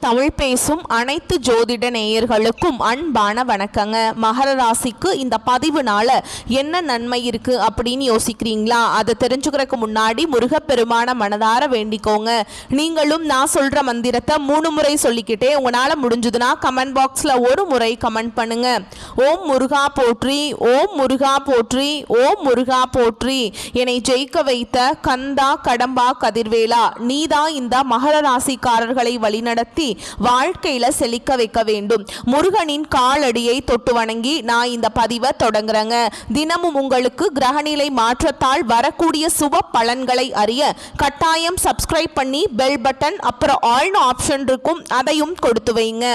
தமிழ் பேசும் அனைத்து ஜோதிட நேயர்களுக்கும் அன்பான வணக்கங்க. மகர ராசிக்கு இந்த பதிவுனால என்ன நன்மை இருக்கு அப்படின்னு யோசிக்கிறீங்களா? அதை தெரிஞ்சுக்கிறதுக்கு முன்னாடி முருகப்பெருமான மனதார வேண்டிக்கோங்க. நீங்களும் நான் சொல்ற மந்திரத்தை 3 முறை சொல்லிக்கிட்டே உங்களால முடிஞ்சதுன்னா கமெண்ட் பாக்ஸ்ல ஒரு முறை கமெண்ட் பண்ணுங்க. ஓம் முருகா போற்றி, ஓம் முருகா போற்றி, ஓம் முருகா போற்றி. என்னை ஜெயிக்க வைத்த கந்தா கடம்பா கதிர்வேலா, நீதான் இந்த மகர ராசிக்காரர்களை வழிநடத்தி வாழ்க்கையில செழிக்க வைக்க வேண்டும். முருகனின் காலடியை தொட்டு வணங்கி நான் இந்த பதிவை தொடங்குறேங்க. தினமும் உங்களுக்கு கிரகநிலை மாற்றத்தால் வரக்கூடிய சுப பலன்களை அறிய கட்டாயம் சப்ஸ்கிரைப் பண்ணி பெல் பட்டன் அப்புறம் ஆல் ஆப்ஷன் இருக்கும், அதையும் கொடுத்து வைங்க.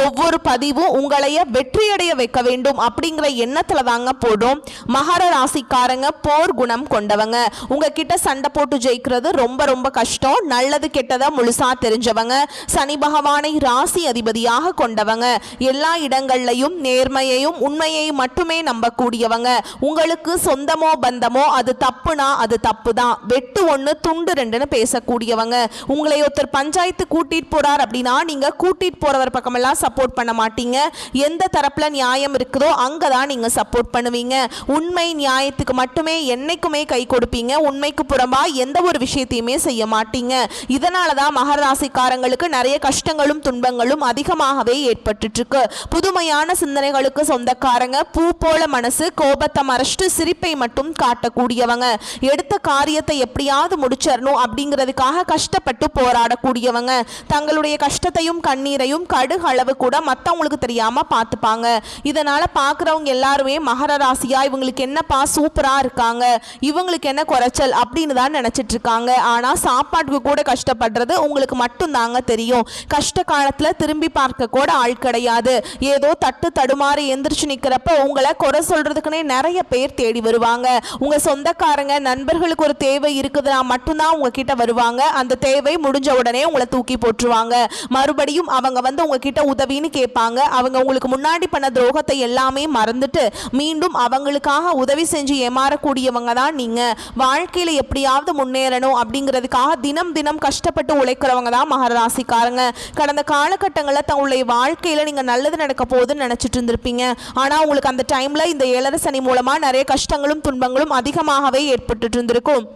ஒவ்வொரு பதிவும் உங்களைய வெற்றியடைய வைக்க வேண்டும் அப்படிங்கிற எண்ணத்துல தாங்க போடும். மகர ராசிக்காரங்க போர் குணம் கொண்டவங்க. உங்ககிட்ட சண்டை போட்டு ஜெயிக்கிறது ரொம்ப ரொம்ப கஷ்டம். நல்லது கெட்டதை முழுசா தெரிஞ்சவங்க. சனி பகவானை ராசி அதிபதியாக கொண்டவங்க. எல்லா இடங்கள்லையும் நேர்மையையும் உண்மையையும் மட்டுமே நம்பக்கூடியவங்க. உங்களுக்கு சொந்தமோ பந்தமோ அது தப்புனா அது தப்பு தான், வெட்டு 1 துண்டு 2ன்னு பேசக்கூடியவங்க. உங்களை ஒருத்தர் பஞ்சாயத்து கூட்டிட்டு போறார் அப்படின்னா நீங்க கூட்டிட்டு போறவர் பக்கமெல்லாம் சப்போர்ட் பண்ண மாட்டீங்க. எந்த தரப்புல நியாயம் இருக்குதோ அங்கதான் நீங்க சப்போர்ட் பண்ணுவீங்க. உண்மை நியாயத்துக்கு மட்டுமே என்னைக்குமே கை கொடுப்பீங்க. உண்மைக்கு புறம்பா எந்த ஒரு விஷயத்தையுமே செய்ய மாட்டீங்க. இதனாலதான் மகர ராசிக்காரங்களுக்கு நிறைய கஷ்டங்களும் துன்பங்களும் அதிகமாகவே ஏற்பட்டு இருக்கு. புதுமையான சிந்தனைகளுக்கு சொந்தக்காரங்க. பூ போல மனசு, கோபத்தை மறைச்சிட்டு சிரிப்பை மட்டும் காட்டக்கூடியவங்க. எடுத்த காரியத்தை எப்படியாவது முடிச்சிடணும் அப்படிங்கிறதுக்காக கஷ்டப்பட்டு போராடக்கூடியவங்க. தங்களுடைய கஷ்டத்தையும் கண்ணீரையும் கடுகு அளவு கூட மற்றவங்களுக்கு தெரியாம பார்த்துப்பாங்க. இதனால பார்க்குறவங்க எல்லாருமே மகர ராசியா இவங்களுக்கு என்னப்பா சூப்பரா இருக்காங்க, இவங்களுக்கு என்ன குறைச்சல் அப்படின்னு தான் நினைச்சிட்டு இருக்காங்க. ஆனா சாப்பாட்டுக்கு கூட கஷ்டப்படுறது உங்களுக்கு மட்டும் தாங்க தெரியும். கஷ்ட காலத்துல திரும்பி பார்க்க கூட ஆள் கிடையாது. ஏதோ தட்டு தடுமாறி எந்திரிச்சு நிக்கிறப்ப உங்களை குறை சொல்றதுக்குன்னே நிறைய பேர் தேடி வருவாங்க. உங்க சொந்தக்காரங்க நண்பர்களுக்கு ஒரு தேவை இருக்குதுன்னா மட்டும்தான் உங்ககிட்ட வருவாங்க. அந்த தேவை முடிஞ்ச உடனே உங்களை தூக்கி போட்டுருவாங்க. மறுபடியும் அவங்க வந்து உங்ககிட்ட உதவின்னு கேட்பாங்க. அவங்க உங்களுக்கு முன்னாடி பண்ண துரோகத்தை எல்லாமே மறந்துட்டு மீண்டும் அவங்களுக்காக உதவி செஞ்சு ஏமாறக்கூடியவங்க தான் நீங்க. வாழ்க்கையில எப்படியாவது முன்னேறணும் அப்படிங்கிறதுக்காக தினம் தினம் கஷ்டப்பட்டு உழைக்கிறவங்க தான் மகர ராசிக்காரங்க. கடந்த காலகட்டங்களில் தங்களுடைய வாழ்க்கையில் நீங்கள் நல்லது நடக்க போகுதுன்னு நினச்சிட்டு இருந்திருப்பீங்க. ஆனால் உங்களுக்கு அந்த டைமில் இந்த 7 சனி மூலமாக நிறைய கஷ்டங்களும் துன்பங்களும் அதிகமாகவே ஏற்பட்டு இருந்திருக்கும்.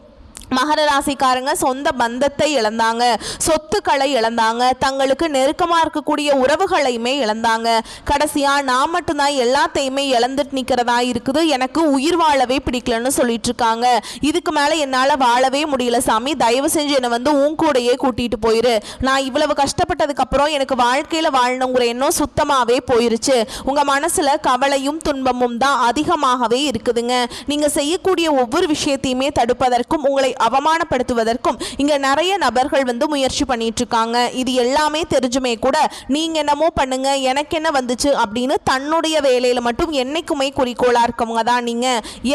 மகர ராசிக்காரங்க சொந்த பந்தத்தை இழந்தாங்க, சொத்துக்களை இழந்தாங்க, தங்களுக்கு நெருக்கமாக இருக்கக்கூடிய உறவுகளையுமே இழந்தாங்க. கடைசியா நான் மட்டும்தான் எல்லாத்தையுமே இழந்துட்டு நிற்கிறதா இருக்குது, எனக்கு உயிர் வாழவே பிடிக்கலன்னு சொல்லிட்டு இருக்காங்க. இதுக்கு மேலே என்னால் வாழவே முடியல சாமி, தயவு செஞ்சு என்னை வந்து உன் கூடையே கூட்டிட்டு போயிரு. நான் இவ்வளவு கஷ்டப்பட்டதுக்கு அப்புறம் எனக்கு வாழ்க்கையில் வாழணுங்கிற எண்ணம் சுத்தமாகவே போயிருச்சு. உங்கள் மனசில் கவலையும் துன்பமும் தான் அதிகமாகவே இருக்குதுங்க. நீங்கள் செய்யக்கூடிய ஒவ்வொரு விஷயத்தையுமே தடுப்பதற்கும் உங்களை அவமானப்படுத்துவதற்கும் இங்க நிறைய நபர்கள் வந்து முயற்சி பண்ணிட்டு இருக்காங்க. இது எல்லாமே தெரிஞ்சுமே கூட நீங்க என்னமோ பண்ணுங்க எனக்கு என்ன வந்துச்சு அப்படின்னு தன்னுடைய வேலையில மட்டும் என்னைக்குமே குறிக்கோளா இருக்கவங்க தான் நீங்க.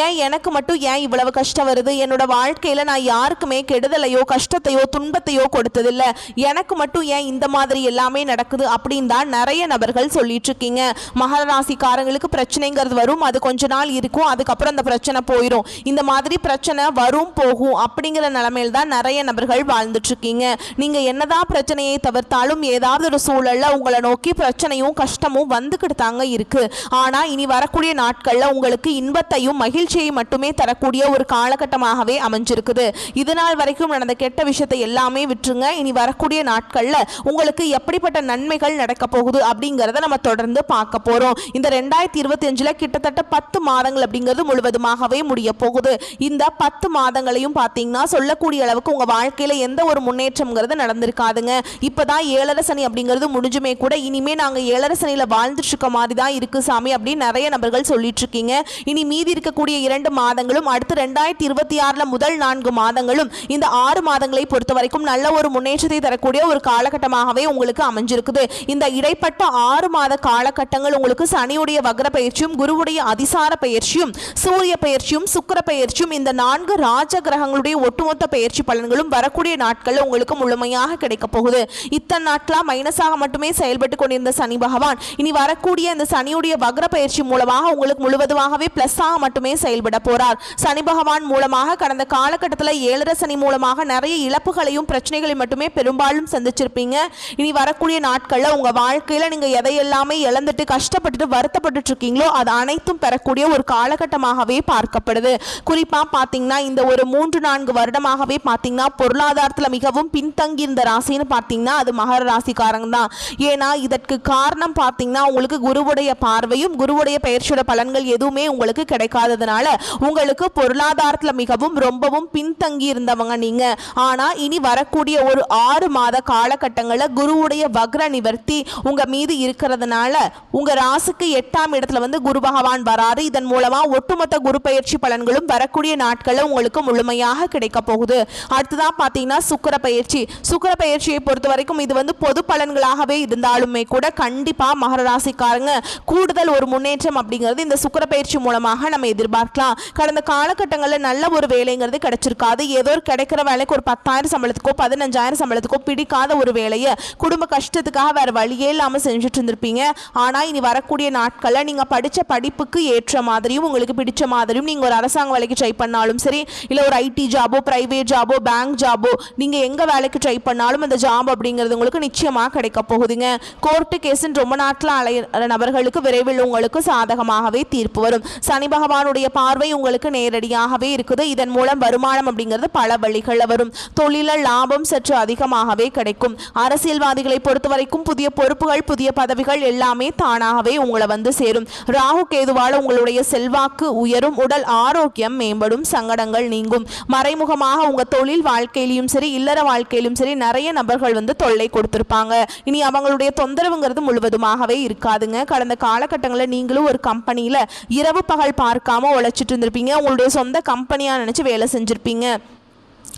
ஏன் எனக்கு மட்டும் ஏன் இவ்வளவு கஷ்டம் வருது, என்னோட வாழ்க்கையில நான் யாருக்குமே கெடுதலையோ கஷ்டத்தையோ துன்பத்தையோ கொடுத்ததில்ல, எனக்கு மட்டும் ஏன் இந்த மாதிரி எல்லாமே நடக்குது அப்படின்னு தான் நிறைய நபர்கள் சொல்லிட்டு இருக்கீங்க. மகர ராசிக்காரங்களுக்கு பிரச்சனைங்கிறது வரும், அது கொஞ்ச நாள் இருக்கும், அதுக்கப்புறம் அந்த பிரச்சனை போயிடும். இந்த மாதிரி பிரச்சனை வரும் போகும் அப்படிங்கிற நிலைமையில் தான் நிறைய நபர்கள் வாழ்ந்துட்டு இருக்கீங்க. நீங்க என்னதான் பிரச்சனையை தவிர்த்தாலும் ஏதாவது ஒரு சூழல்ல உங்களை நோக்கி பிரச்சனையும் கஷ்டமும் வந்துக்கிட்டு தாங்க இருக்கு. ஆனா இனி வரக்கூடிய நாட்கள்ல உங்களுக்கு இன்பத்தையும் மகிழ்ச்சியையும் மட்டுமே தரக்கூடிய ஒரு காலகட்டமாகவே அமைஞ்சிருக்குது. இதனால் வரைக்கும் நடந்த கெட்ட விஷயத்தை எல்லாமே விட்டுருங்க. இனி வரக்கூடிய நாட்கள்ல உங்களுக்கு எப்படிப்பட்ட நன்மைகள் நடக்க போகுது அப்படிங்கிறத நம்ம தொடர்ந்து பார்க்க போறோம். இந்த 2025 கிட்டத்தட்ட 10 மாதங்கள் அப்படிங்கிறது முழுவதுமாகவே முடிய போகுது. இந்த 10 மாதங்களையும் பார்த்தீங்கன்னா சொல்லக்கூடிய அளவுக்கு உங்க வாழ்க்கையில எந்த ஒரு முன்னேற்றம்ங்கிறது நடந்திருக்காதுங்க. இப்பதான் 7 சனி அப்படிங்கிறது முடிஞ்சுமே கூட இனிமே நாங்க 7 சனியில வாழ்ந்துட்டு இருக்க மாதிரி தான் இருக்கு சாமி அப்படின்னு நிறைய நபர்கள் சொல்லிட்டு இருக்கீங்க. இனி மீதி இருக்கக்கூடிய 2 மாதங்களும் அடுத்து 2026 முதல் 4 மாதங்களும் இந்த 6 மாதங்களை பொறுத்த வரைக்கும் நல்ல ஒரு முன்னேற்றத்தை தரக்கூடிய ஒரு காலகட்டமாகவே உங்களுக்கு அமைஞ்சிருக்குது. இந்த இடைப்பட்ட 6 மாத காலகட்டங்கள் உங்களுக்கு சனியுடைய வக்ர பயிற்சியும் குருவுடைய அதிசார பயிற்சியும் சூரிய பயிற்சியும் சுக்கிர பயிற்சியும் இந்த 4 ராஜ கிரகங்களுடைய கிரகங்களுடைய ஒட்டுமொத்த பயிற்சி பலன்களும் வரக்கூடிய நாட்களில் உங்களுக்கு முழுமையாக கிடைக்க போகுது. இத்தனை நாட்களா மைனஸாக மட்டுமே செயல்பட்டு கொண்டிருந்த சனி பகவான் இனி வரக்கூடிய இந்த சனியுடைய வக்ர பயிற்சி மூலமாக உங்களுக்கு முழுவதுமாகவே பிளஸ்ஸாக மட்டுமே செயல்பட போறார். சனி பகவான் மூலமாக கடந்த காலகட்டத்தில் 7 சனி மூலமாக நிறைய இழப்புகளையும் பிரச்சனைகளையும் மட்டுமே பெரும்பாலும் சந்திச்சிருப்பீங்க. இனி வரக்கூடிய நாட்களில் உங்க வாழ்க்கையில நீங்க எதையெல்லாமே இழந்துட்டு கஷ்டப்பட்டுட்டு வருத்தப்பட்டு இருக்கீங்களோ அது அனைத்தும் பெறக்கூடிய ஒரு காலகட்டமாகவே பார்க்கப்படுது. குறிப்பா பாத்தீங்கன்னா இந்த ஒரு 3-4 வருடமாகவே பாத்தீங்கன்னா பொருளாதாரத்துல மிகவும் பின்தங்கி இருந்த ராசின்னு பாத்தீங்கன்னா அது மகர ராசிக்காரங்க தான். ஏன்னா இதற்கு காரணம் பாத்தீங்கன்னா உங்களுக்கு குருவுடைய பார்வையும் குருவுடைய பயிற்சியோட பலன்கள் எதுவுமே உங்களுக்கு கிடைக்காததுனால உங்களுக்கு பொருளாதாரத்துல மிகவும் ரொம்பவும் பின்தங்கி இருந்தவங்க நீங்க. ஆனா இனி வரக்கூடிய ஒரு 6 மாத காலகட்டங்களில் குருவுடைய வக்ர நிவர்த்தி உங்க மீது இருக்கிறதுனால உங்க ராசிக்கு 8ஆம் இடத்துல வந்து குரு பகவான் வராரு. இதன் மூலமா ஒட்டுமொத்த குரு பயிற்சி பலன்களும் வரக்கூடிய நாட்களில் உங்களுக்கு முழுமையாக கிடைக்க போகுது. அடுத்ததான் பாத்தீங்கன்னா சுக்கிர பயிற்சி. சுக்கிர பயிற்சியை பொறுத்த வரைக்கும் இது வந்து பொது பலன்களாகவே இருந்தாலுமே கூட கண்டிப்பா மகர ராசிக்காரங்க கூடுதல் ஒரு முன்னேற்றம் அப்படிங்கிறது இந்த சுக்கிர பயிற்சி மூலமாக நம்ம எதிர்பார்க்கலாம். கடந்த காலகட்டங்களில் நல்ல ஒரு வேலைங்கிறது கிடைச்சிருக்காது. ஏதோ கிடைக்கிற வேலைக்கு ஒரு 10,000 சம்பளத்துக்கோ 15,000 சம்பளத்துக்கோ பிடிக்காத ஒரு வேலையை குடும்ப கஷ்டத்துக்காக வேற வழியே இல்லாம செஞ்சுட்டு இருந்திருப்பீங்க. ஆனா இனி வரக்கூடிய நாட்கள்ல நீங்க படிச்ச படிப்புக்கு ஏற்ற மாதிரியும் உங்களுக்கு பிடிச்ச மாதிரியும் நீங்க ஒரு அரசாங்க வேலைக்கு ட்ரை பண்ணாலும் சரி, இல்ல ஒரு ஐடி ஜாபோ பிரைவேட் ஜாபோ பேங்க் ஜாபோ நீங்க எங்க வேலைக்கு ட்ரை பண்ணாலும் அந்த ஜாப் அப்படிங்கிறது உங்களுக்கு நிச்சயமா கிடைக்க போகுதுங்க. கோர்ட்டு கேஸ்ன்னு ரொம்ப நாட்கள் அலையிற நபர்களுக்கு விரைவில் உங்களுக்கு சாதகமாகவே தீர்ப்பு வரும். சனி பகவானுடைய பார்வை உங்களுக்கு நேரடியாகவே இருக்குது. இதன் மூலம் வருமானம் அப்படிங்கிறது பல வழிகளில் வரும். தொழில லாபம் சற்று அதிகமாகவே கிடைக்கும். அரசியல்வாதிகளை பொறுத்த வரைக்கும் புதிய பொறுப்புகள் புதிய பதவிகள் எல்லாமே தானாகவே உங்களை வந்து சேரும். ராகு கேதுவால உங்களுடைய செல்வாக்கு உயரும். உடல் ஆரோக்கியம் மேம்படும். சங்கடங்கள் நீங்கும். மறைமுகமாக உங்க தொழில் வாழ்க்கையிலும் சரி இல்லற வாழ்க்கையிலும் சரி நிறைய நபர்கள் வந்து தொல்லை கொடுத்திருப்பாங்க. இனி அவங்களுடைய தொந்தரவுங்கிறது முழுவதுமாகவே இருக்காதுங்க. கடந்த காலகட்டங்களில் நீங்களும் ஒரு கம்பெனியில இரவு பகல் பார்க்காம உழைச்சிட்டு இருந்திருப்பீங்க. உங்களுடைய சொந்த கம்பெனியா நினைச்சு வேலை செஞ்சிருப்பீங்க.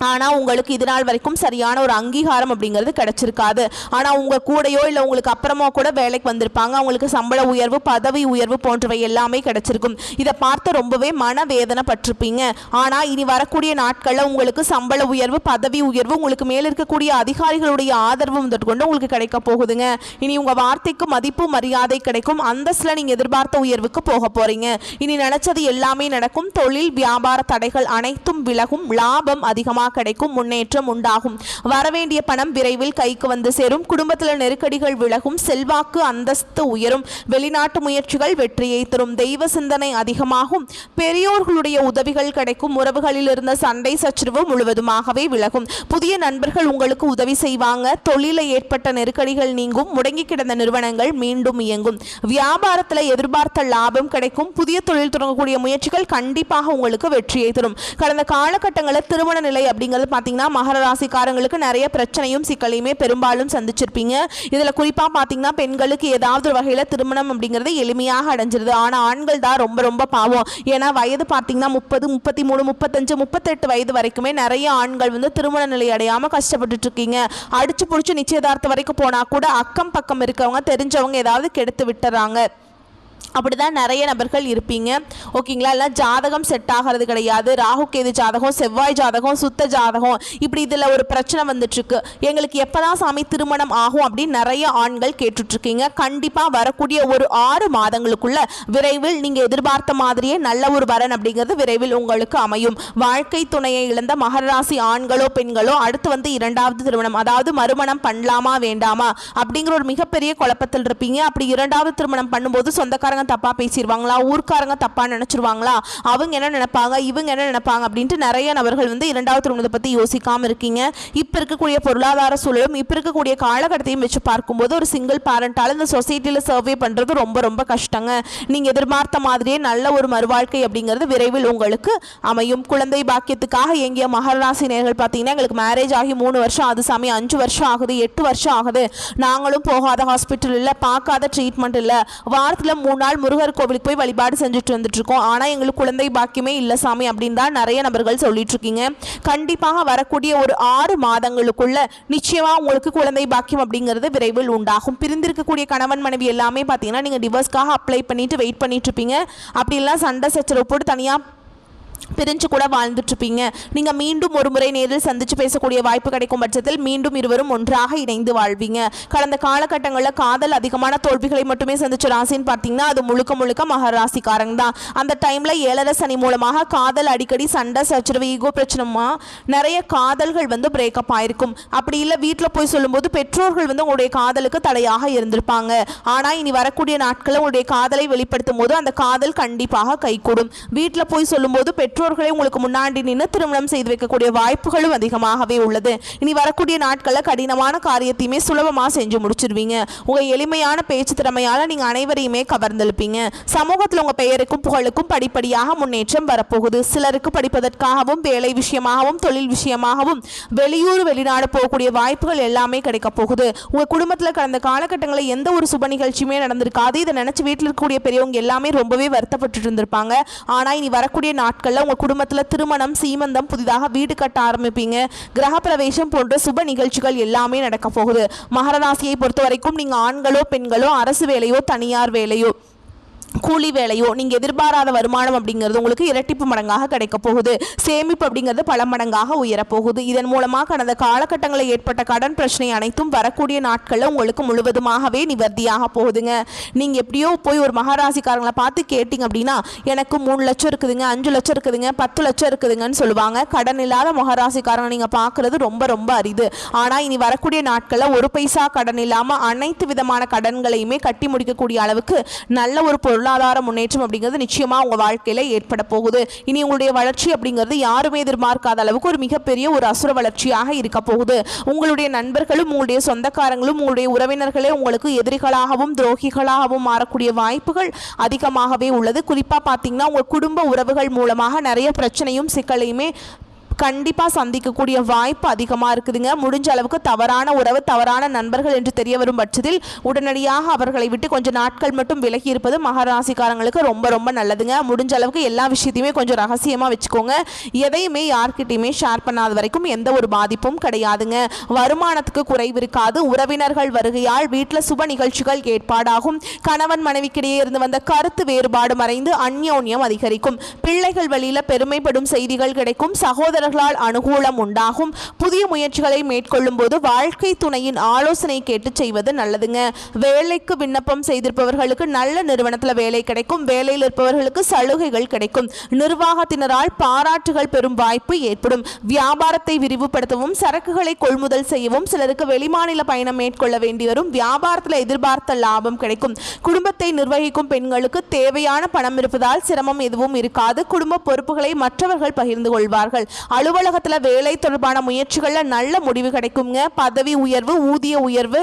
ஆனால் உங்களுக்கு இது நாள் வரைக்கும் சரியான ஒரு அங்கீகாரம் அப்படிங்கிறது கிடைச்சிருக்காது. ஆனால் உங்கள் கூடையோ இல்லை உங்களுக்கு அப்புறமா கூட வேலைக்கு வந்திருப்பாங்க. அவங்களுக்கு சம்பள உயர்வு பதவி உயர்வு போன்றவை எல்லாமே கிடைச்சிருக்கும். இதை பார்த்து ரொம்பவே மனவேதனை பட்டிருப்பீங்க. ஆனால் இனி வரக்கூடிய நாட்களில் உங்களுக்கு சம்பள உயர்வு பதவி உயர்வு உங்களுக்கு மேலே இருக்கக்கூடிய அதிகாரிகளுடைய ஆதரவு கொண்டு உங்களுக்கு கிடைக்க போகுதுங்க. இனி உங்கள் வார்த்தைக்கு மதிப்பு மரியாதை கிடைக்கும். அந்தஸ்தில் நீங்கள் எதிர்பார்த்த உயர்வுக்கு போக போறீங்க. இனி நினைச்சது எல்லாமே நடக்கும். தொழில் வியாபார தடைகள் அனைத்தும் விலகும். லாபம் அதிகமாக கிடைக்கும். முன்னேற்றம் உண்டாகும். வரவேண்டிய பணம் விரைவில் கைக்கு வந்து சேரும். குடும்பத்தில் நெருக்கடிகள் விலகும். செல்வாக்கு அந்தஸ்து உயரும். வெளிநாட்டு முயற்சிகள் வெற்றியை தரும். தெய்வ சிந்தனை அதிகமாகும். பெரியோர்களுடைய உதவிகள் கிடைக்கும். உறவுகளில் இருந்த சண்டை சச்சரவு முழுவதுமாகவே விலகும். புதிய நண்பர்கள் உங்களுக்கு உதவி செய்வாங்க. தொழிலில் ஏற்பட்ட நெருக்கடிகள் நீங்கும். முடங்கி கிடந்த நிறுவனங்கள் மீண்டும் இயங்கும். வியாபாரத்தில் எதிர்பார்த்த லாபம் கிடைக்கும். புதிய தொழில் தொடங்கக்கூடிய முயற்சிகள் கண்டிப்பாக உங்களுக்கு வெற்றியை தரும். கடந்த காலகட்டங்களில் திருமண நிலை அப்படிங்கிறது பார்த்தீங்கன்னா மகர ராசிக்காரங்களுக்கு நிறைய பிரச்சனையும் சிக்கலையுமே பெரும்பாலும் சந்திச்சிருப்பீங்க. இதில் குறிப்பாக பார்த்தீங்கன்னா பெண்களுக்கு ஏதாவது ஒரு வகையில் திருமணம் அப்படிங்கிறது எளிமையாக அடைஞ்சிருது. ஆனால் ஆண்கள் தான் ரொம்ப ரொம்ப பாவம். ஏன்னா வயது பார்த்தீங்கன்னா 30 33 35 38 வயது வரைக்குமே நிறைய ஆண்கள் வந்து திருமண நிலை அடையாமல் கஷ்டப்பட்டுட்டு இருக்கீங்க. அடிச்சு பிடிச்சி நிச்சயதார்த்தம் வரைக்கும் போனால் கூட அக்கம் பக்கம் இருக்கவங்க தெரிஞ்சவங்க ஏதாவது கெடுத்து விட்டுறாங்க. அப்படிதான் நிறைய நபர்கள் இருப்பீங்க. ஓகேங்களா? எல்லாம் ஜாதகம் செட் ஆகிறது கிடையாது. ராகு கேது ஜாதகம் செவ்வாய் ஜாதகம் சுத்த ஜாதகம் இப்படி இதில் ஒரு பிரச்சனை வந்துட்டுருக்கு. எங்களுக்கு எப்போதான் சாமி திருமணம் ஆகும் அப்படின்னு நிறைய ஆண்கள் கேட்டுட்ருக்கீங்க. கண்டிப்பாக வரக்கூடிய ஒரு 6 மாதங்களுக்குள்ள விரைவில் நீங்கள் எதிர்பார்த்த மாதிரியே நல்ல ஒரு வரன் அப்படிங்கிறது விரைவில் உங்களுக்கு அமையும். வாழ்க்கை துணையை இழந்த மகர ராசி ஆண்களோ பெண்களோ அடுத்து வந்து 2வது திருமணம் அதாவது மறுமணம் பண்ணலாமா வேண்டாமா அப்படிங்கிற ஒரு மிகப்பெரிய குழப்பத்தில் இருப்பீங்க. அப்படி 2வது திருமணம் பண்ணும்போது சொந்தக்காரங்க தப்பா பேசிடுவாங்களா, ஊர்க்காரங்க தப்பா நினைச்சிருவாங்களா, அவங்க என்ன நினைப்பாங்க இவங்க என்ன நினைப்பாங்க அப்படின்ட்டு நிறைய நபர்கள் வந்து 2வது திருமணத்தை பத்தி யோசிக்காம இருக்கீங்க. இப்ப இருக்கக்கூடிய பொருளாதார சூழலும் இப்ப இருக்கக்கூடிய காலகட்டத்தையும் வச்சு பார்க்கும்போது ஒரு சிங்கிள் பேரண்டால இந்த சொசைட்டில சர்வே பண்றது ரொம்ப ரொம்ப கஷ்டங்க. நீங்க எதிர்பார்த்த மாதிரியே நல்ல ஒரு மறுவாழ்க்கை அப்படிங்கிறது விரைவில் உங்களுக்கு அமையும். குழந்தை பாக்கியத்துக்காக எங்கிய மகர ராசி நேயர்கள் பார்த்தீங்கன்னா எங்களுக்கு மேரேஜ் ஆகி 3 வருஷம் ஆகுது சாமி, 5 வருஷம் ஆகுது, 8 வருஷம் ஆகுது, நாங்களும் போகாத ஹாஸ்பிட்டல் இல்லை, பார்க்காத ட்ரீட்மெண்ட் இல்லை, வாரத்தில் 3 நாள் முருகர் கோவிலுக்கு போய் வழிபாடு செஞ்சுட்டு வந்துட்டு இருக்கோம், ஆனால் எங்களுக்கு குழந்தை பாக்கியமே இல்லை சாமி அப்படின்னு தான் நிறைய நபர்கள் சொல்லிட்டு இருக்கீங்க. கண்டிப்பாக வரக்கூடிய ஒரு 6 மாதங்களுக்குள்ள நிச்சயமா உங்களுக்கு குழந்தை பாக்கியம் அப்படிங்கிறது விரைவில் உண்டாகும். பிரிந்திருக்கக்கூடிய கணவன் மனைவி எல்லாமே பார்த்தீங்கன்னா நீங்கள் டிவோர்ஸ்க்காக அப்ளை பண்ணிட்டு வெயிட் பண்ணிட்டு இருப்பீங்க. அப்படி எல்லாம் சண்டை சச்சரவு போட்டு தனியாக பிரிஞ்சு கூட வாழ்ந்துட்டு இருப்பீங்க. நீங்க மீண்டும் ஒரு முறை நேரில் சந்திச்சு பேசக்கூடிய வாய்ப்பு கிடைக்கும் பட்சத்தில் மீண்டும் இருவரும் ஒன்றாக இணைந்து வாழ்வீங்க. கடந்த காலகட்டங்களில் காதல் அதிகமான தோல்விகளை மட்டுமே சந்திச்ச ராசின்னு பார்த்தீங்கன்னா அது முழுக்க முழுக்க மகர ராசிக்காரங்க தான். அந்த டைம்ல 7 சனி மூலமாக காதல் அடிக்கடி சண்டை சச்சரவு ஈகோ பிரச்சனைமா நிறைய காதல்கள் வந்து பிரேக்கப் ஆயிருக்கும். அப்படி இல்லை வீட்டில் போய் சொல்லும்போது பெற்றோர்கள் வந்து உங்களுடைய காதலுக்கு தடையாக இருந்திருப்பாங்க. ஆனா இனி வரக்கூடிய நாட்களில் உங்களுடைய காதலை வெளிப்படுத்தும் போது அந்த காதல் கண்டிப்பாக கைகூடும். வீட்டில் போய் சொல்லும்போது பெற்றோர்களை உங்களுக்கு முன்னாடி நின்று திருமணம் செய்து வைக்கக்கூடிய வாய்ப்புகளும் அதிகமாகவே உள்ளது. இனி வரக்கூடிய நாட்களில் கடினமான காரியத்தையுமே சுலபமாக செஞ்சு முடிச்சிருவீங்க. உங்க எளிமையான பேச்சு திறமையால நீங்க அனைவரையுமே கவர்ந்தெழுப்பீங்க. சமூகத்தில் உங்க பெயருக்கும் புகழுக்கும் படிப்படியாக முன்னேற்றம் வரப்போகுது. சிலருக்கு படிப்பதற்காகவும் வேலை விஷயமாகவும் தொழில் விஷயமாகவும் வெளியூர் வெளிநாடு போகக்கூடிய வாய்ப்புகள் எல்லாமே கிடைக்க போகுது. உங்க குடும்பத்தில் கடந்த காலகட்டங்களில் எந்த ஒரு சுப நிகழ்ச்சியுமே நடந்திருக்காது. இதை நினைச்சு வீட்டில் இருக்கக்கூடிய பெரியவங்க எல்லாமே ரொம்பவே வருத்தப்பட்டு இருந்திருப்பாங்க. ஆனா இனி வரக்கூடிய நாட்கள்ல உங்க குடும்பத்தில் திருமணம் சீமந்தம் புதிதாக வீடு கட்ட ஆரம்பிப்பீங்க. கிரக பிரவேசம் போன்ற சுப நிகழ்ச்சிகள் எல்லாமே நடக்க போகுது. மகர ராசியை பொறுத்த வரைக்கும் நீங்க ஆண்களோ பெண்களோ அரசு வேலையோ தனியார் வேலையோ கூலி வேலையோ நீங்க எதிர்பாராத வருமானம் அப்படிங்கிறது உங்களுக்கு இரட்டிப்பு மடங்காக கிடைக்க போகுது. சேமிப்பு அப்படிங்கிறது பல மடங்காக உயரப்போகுது. இதன் மூலமாக கடந்த காலகட்டங்களில் ஏற்பட்ட கடன் பிரச்சனை அனைத்தும் வரக்கூடிய நாட்களில் உங்களுக்கு முழுவதுமாகவே நிவர்த்தியாக போகுதுங்க. நீங்க எப்படியோ போய் ஒரு மகாராசிக்காரங்களை பார்த்து கேட்டிங்க அப்படின்னா எனக்கு 3 லட்சம் இருக்குதுங்க, 5 லட்சம் இருக்குதுங்க, 10 லட்சம் இருக்குதுங்கன்னு சொல்லுவாங்க. கடன் இல்லாத மகாராசிக்காரங்க நீங்க பார்க்கறது ரொம்ப ரொம்ப அரிது. ஆனா இனி வரக்கூடிய நாட்களில் ஒரு பைசா கடன் இல்லாம அனைத்து விதமான கடன்களையுமே கட்டி முடிக்கக்கூடிய அளவுக்கு நல்ல ஒரு பொருளாதார முன்னேற்றம் அப்படிங்கிறது நிச்சயமா உங்க வாழ்க்கையில ஏற்பட போகுது. இனி உங்களுடைய வளர்ச்சி அப்படிங்கிறது யாருமே எதிர்பார்க்காத அளவுக்கு ஒரு மிகப்பெரிய ஒரு அசுர வளர்ச்சியாக இருக்க போகுது. உங்களுடைய நண்பர்களும் உங்களுடைய சொந்தக்காரங்களும் உங்களுடைய உறவினர்களே உங்களுக்கு எதிரிகளாகவும் துரோகிகளாகவும் மாறக்கூடிய வாய்ப்புகள் அதிகமாகவே உள்ளது. குறிப்பா பார்த்தீங்கன்னா உங்க குடும்ப உறவுகள் மூலமாக நிறைய பிரச்சனையும் சிக்கலையுமே கண்டிப்பாக சந்திக்கக்கூடிய வாய்ப்பு அதிகமாக இருக்குதுங்க. முடிஞ்ச அளவுக்கு தவறான உறவு தவறான நண்பர்கள் என்று தெரிய வரும் பட்சத்தில் உடனடியாக அவர்களை விட்டு கொஞ்சம் நாட்கள் மட்டும் விலகி இருப்பது மகராசிக்காரங்களுக்கு ரொம்ப ரொம்ப நல்லதுங்க. முடிஞ்ச அளவுக்கு எல்லா விஷயத்தையுமே கொஞ்சம் ரகசியமாக வச்சுக்கோங்க. எதையுமே யார்கிட்டையுமே ஷேர் பண்ணாத வரைக்கும் எந்த ஒரு பாதிப்பும் கிடையாதுங்க. வருமானத்துக்கு குறைவு இருக்காது. உறவினர்கள் வருகையால் வீட்டில் சுப நிகழ்ச்சிகள் ஏற்பாடாகும். கணவன் மனைவிக்கிடையே இருந்து வந்த கருத்து வேறுபாடு மறைந்து அந்யோன்யம் அதிகரிக்கும். பிள்ளைகள் வழியில் பெருமைப்படும் செய்திகள் கிடைக்கும். சகோதரர்களால் அனுகூலம் உண்டாகும். புதிய முயற்சிகளை மேற்கொள்ளும் போது வாழ்க்கை துணையின் ஆலோசனை கேட்டு செய்வது நல்லதுங்க. வேலைக்கு விண்ணப்பம் செய்திருப்பவர்களுக்கு நல்ல நிறுவனத்தில் வேலை கிடைக்கும். வேலையில் இருப்பவர்களுக்கு சலுகைகள் கிடைக்கும். நிர்வாகத்தினரால் பாராட்டுகள் பெறும் வாய்ப்பு ஏற்படும். வியாபாரத்தை விரிவுபடுத்தவும் சரக்குகளை கொள்முதல் செய்யவும் சிலருக்கு வெளிமாநில பயணம் மேற்கொள்ள வேண்டி வரும். வியாபாரத்தில் எதிர்பார்த்த லாபம் கிடைக்கும். குடும்பத்தை நிர்வகிக்கும் பெண்களுக்கு தேவையான பணம் இருப்பதால் சிரமம் எதுவும் இருக்காது. குடும்ப பொறுப்புகளை மற்றவர்கள் பகிர்ந்து கொள்வார்கள். அலுவலகத்தில் வேலை தொடர்பான முயற்சிகளில் நல்ல முடிவு கிடைக்குங்க. பதவி உயர்வு ஊதிய உயர்வு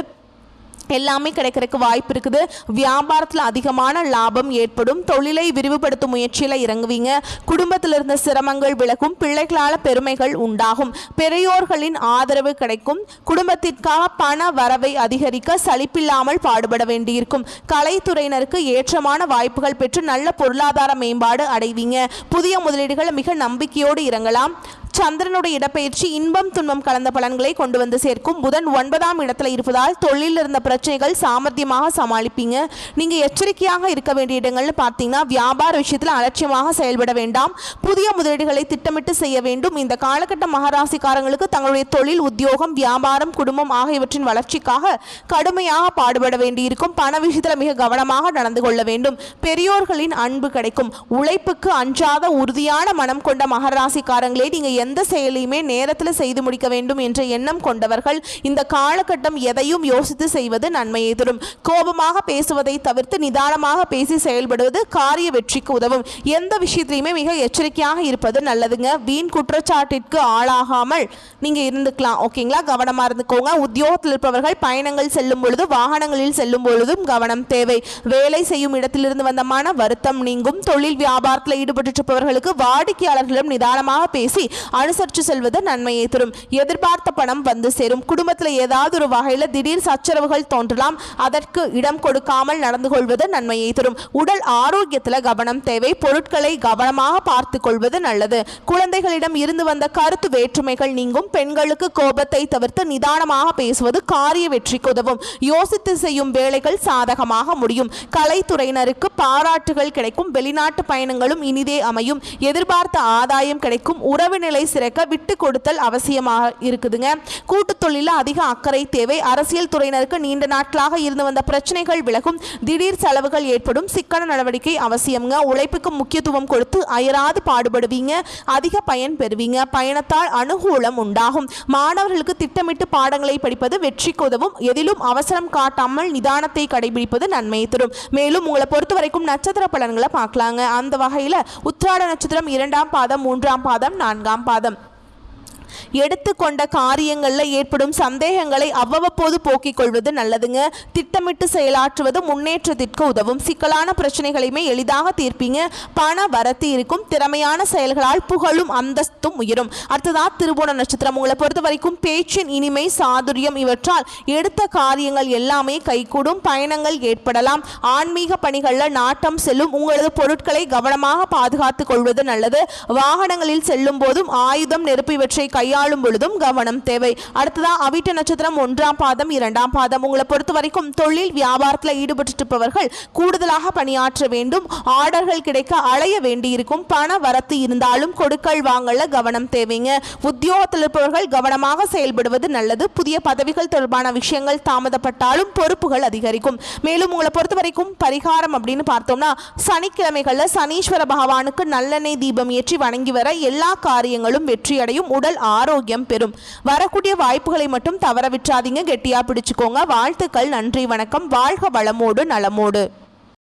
எல்லாமே கிடைக்கிறதுக்கு வாய்ப்பு இருக்குது. வியாபாரத்தில் அதிகமான லாபம் ஏற்படும். தொழிலை விரிவுபடுத்தும் முயற்சியில் இறங்குவீங்க. குடும்பத்தில் இருந்த சிரமங்கள் விலகும். பிள்ளைகளால் பெருமைகள் உண்டாகும். பெரியோர்களின் ஆதரவு கிடைக்கும். குடும்பத்திற்காக பண வரவை அதிகரிக்க சலிப்பில்லாமல் பாடுபட வேண்டியிருக்கும். கலைத்துறையினருக்கு ஏற்றமான வாய்ப்புகள் பெற்று நல்ல பொருளாதார மேம்பாடு அடைவீங்க. புதிய முதலீடுகள் மிக நம்பிக்கையோடு இறங்கலாம். சந்திரனுடைய இடப்பெயர்ச்சி இன்பம் துன்பம் கலந்த பலன்களை கொண்டு வந்து சேர்க்கும். புதன் 9ஆம் இடத்துல இருப்பதால் தொழிலில் இருந்த பிரச்சனைகள் சாமர்த்தியமாக சமாளிப்பீங்க. நீங்க எச்சரிக்கையாக இருக்க வேண்டிய இடங்கள்னு பார்த்தீங்கன்னா வியாபார விஷயத்தில் அலட்சியமாக செயல்பட வேண்டாம். புதிய முதலீடுகளை திட்டமிட்டு செய்ய வேண்டும். இந்த காலகட்ட மகராசிக்காரங்களுக்கு தங்களுடைய தொழில் உத்தியோகம் வியாபாரம் குடும்பம் ஆகியவற்றின் வளர்ச்சிக்காக கடுமையாக பாடுபட வேண்டியிருக்கும். பண விஷயத்தில் மிக கவனமாக நடந்து கொள்ள வேண்டும். பெரியோர்களின் அன்பு கிடைக்கும். உழைப்புக்கு அஞ்சாத உறுதியான மனம் கொண்ட மகராசிக்காரங்களே நீங்க எந்த செயலையுமே நேரத்தில் செய்து முடிக்க வேண்டும் என்ற எண்ணம் கொண்டவர்கள். இந்த காலகட்டம் எதையும் யோசித்து செய்வது நன்மையை தரும். கோபமாக பேசுவதை தவிர்த்து நிதானமாக பேசி செயல்படுவது காரிய வெற்றிக்கு உதவும். எந்த விஷயத்திலையுமே மிக எச்சரிக்கையாக இருப்பது நல்லதுங்க. வீண் குற்றச்சாட்டிற்கு ஆளாகாமல் நீங்க இருந்துக்கலாம். ஓகேங்களா, கவனமா இருந்துக்கோங்க. உத்தியோகத்தில் இருப்பவர்கள் பயணங்கள் செல்லும் பொழுது வாகனங்களில் செல்லும் பொழுதும் கவனம் தேவை. வேலை செய்யும் இடத்திலிருந்து வந்த மன வருத்தம் நீங்கும். தொழில் வியாபாரத்தில் ஈடுபட்டு இருப்பவர்களுக்கு வாடிக்கையாளர்களிடம் நிதானமாக பேசி அனுசரித்து செல்வது நன்மையை தரும். எதிர்பார்த்த பணம் வந்து சேரும். குடும்பத்தில் ஏதாவது ஒரு வகையில் திடீர் சச்சரவுகள் தோன்றலாம். அதற்கு இடம் கொடுக்காமல் நடந்து கொள்வது நன்மையை தரும். உடல் ஆரோக்கியத்தில் கவனம் தேவை. பொருட்களை கவனமாக பார்த்து கொள்வது நல்லது. குழந்தைகளிடம் இருந்து வந்த கருத்து வேற்றுமைகள் நீங்கும். பெண்களுக்கு கோபத்தை தவிர்த்து நிதானமாக பேசுவது காரிய வெற்றிக்கு உதவும். யோசித்து செய்யும் வேலைகள் சாதகமாக முடியும். கலைத்துறையினருக்கு பாராட்டுகள் கிடைக்கும். வெளிநாட்டு பயணங்களும் இனிதே அமையும். எதிர்பார்த்த ஆதாயம் கிடைக்கும். உறவு நிலை சிறக்க விட்டு கொடுத்தல் அவசியமாக இருக்குதுங்க. கூட்டு தொழிலில் அதிக அக்கறை தேவை. அரசியல் துறையினருக்கு நீண்ட நாட்களாக இருந்து வந்த பிரச்சனைகள் விலகும். திடீர் செலவுகள் ஏற்படும். சிக்கன நடவடிக்கை அவசியம்ங்க. உழைப்புக்கு முக்கியத்துவம் கொடுத்து அயராது பாடுபடுவீங்க. அதிக பயன் பெறுவீங்க. பயணத்தால் அனுகூலம் உண்டாகும். மாணவர்களுக்கு திட்டமிட்டு பாடங்களை படிப்பது வெற்றிக்கு உதவும். எதிலும் அவசரம் காட்டாமல் நிதானத்தை கடைபிடிப்பது நன்மையை தரும். மேலும் உங்களை பொறுத்த வரைக்கும் நட்சத்திர பலன்களை பார்க்கலாங்க. அந்த வகையில் உத்திராட நட்சத்திரம் 2ஆம் பாதம், 3ஆம் பாதம், 4ஆம் பாதம். எடுத்துக்கொண்ட காரியங்களில் ஏற்படும் சந்தேகங்களை அவ்வப்போது போக்கிக் கொள்வது நல்லதுங்க. திட்டமிட்டு செயலாற்றுவது முன்னேற்றத்திற்கு உதவும். சிக்கலான பிரச்சனைகளையுமே எளிதாக தீர்ப்பீங்க. பண வரத்து இருக்கும். திறமையான செயல்களால் புகழும் அந்தஸ்தும் உயரும். அடுத்ததா திருவோண நட்சத்திரம். உங்களை பொறுத்த வரைக்கும் பேச்சின் இனிமை, சாதுரியம் இவற்றால் எடுத்த காரியங்கள் எல்லாமே கைகூடும். பயணங்கள் ஏற்படலாம். ஆன்மீக பணிகளில் நாட்டம் செல்லும். உங்களது பொருட்களை கவனமாக பாதுகாத்துக் கொள்வது நல்லது. வாகனங்களில் செல்லும் போதும் ஆயுதம், நெருப்பு இவற்றை கையாளும் பொழுதும் கவனம் தேவை. அடுத்ததா அவிட்ட நட்சத்திரம் 1ஆம் பாதம், 2ஆம் பாதம். உங்களை பொறுத்த வரைக்கும் தொழில் வியாபாரத்தில் ஈடுபட்டிருப்பவர்கள் கூடுதலாக பணியாற்ற வேண்டும். ஆர்டர்கள் கிடைக்க அலைய வேண்டியிருக்கும். பண வரத்து இருந்தாலும் கொடுக்கல் வாங்கல கவனம் தேவைங்க. உத்தியோகத்தில் இருப்பவர்கள் கவனமாக செயல்படுவது நல்லது. புதிய பதவிகள் தொடர்பான விஷயங்கள் தாமதப்பட்டாலும் பொறுப்புகள் அதிகரிக்கும். மேலும் உங்களை பொறுத்த வரைக்கும் பரிகாரம் அப்படின்னு பார்த்தோம்னா, சனிக்கிழமைகளில் சனீஸ்வர பகவானுக்கு நல்லெண்ணெய் தீபம் ஏற்றி வணங்கி வர எல்லா காரியங்களும் வெற்றியடையும். உடல் ஆரோக்கியம் பெறும். வரக்கூடிய வாய்ப்புகளை மட்டும் தவற விட்டுறாதீங்க. கெட்டியா பிடிச்சுக்கோங்க. வாழ்த்துக்கள். நன்றி, வணக்கம். வாழ்க வளமோடு நலமோடு.